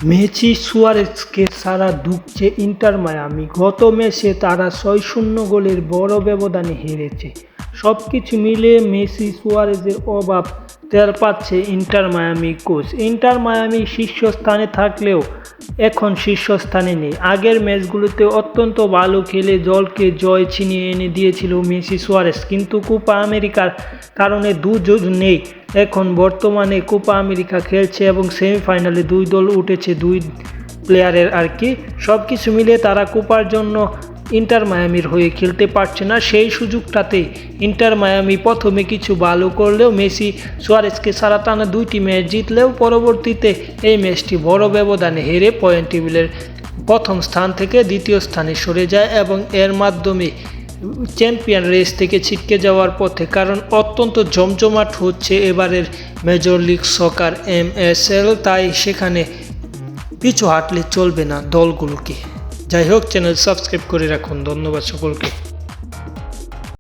Messi সুয়ারেজকে ছাড়া ধুঁকছে inter Miami. গত ম্যাচে তারা ৬-০ গোলের বড় ব্যবধানে হেরেছে। সবকিছু মিলিয়ে মেসি সুয়ারেজের অভাব টের পাচ্ছে Inter Miami coach. Inter Miami শীর্ষস্থানে থাকলেও এখন শীর্ষস্থানে নেই। আগের ম্যাচগুলোতে অত্যন্ত ভালো খেলে দলকে জয় ছিনিয়ে এনে দিয়েছিল মেসি সুয়ারেজ, কিন্তু কোপা আমেরিকার কারণে দুজন নেই। এখন বর্তমানে কোপা আমেরিকা খেলছে এবং সেমিফাইনালে দুই দল উঠেছে, দুই প্লেয়ারের আর কি। সব কিছু মিলিয়ে তারা কোপার জন্য ইন্টার মায়ামির হয়ে খেলতে পারছে না। সেই সুযোগটাতে ইন্টার মায়ামি প্রথমে কিছু ভালো করলেও মেসি সুয়ারেজকে ছাড়া টানা 2টি ম্যাচ জিতলেও পরবর্তীতে এই ম্যাচটি বড় ব্যবধানে হেরে পয়েন্ট টেবিলের প্রথম স্থান থেকে দ্বিতীয় স্থানে সরে যায় এবং এর মাধ্যমে চ্যাম্পিয়ন রেস থেকে ছিটকে যাওয়ার পথে। কারণ অত্যন্ত জমজমাট হচ্ছে এবারের মেজর লিগ সকার MSL, তাই সেখানে পিছু হাঁটলে চলবে না দলগুলোকে। যাই হোক, চ্যানেল সাবস্ক্রাইব করে রাখুন। ধন্যবাদ সকলকে।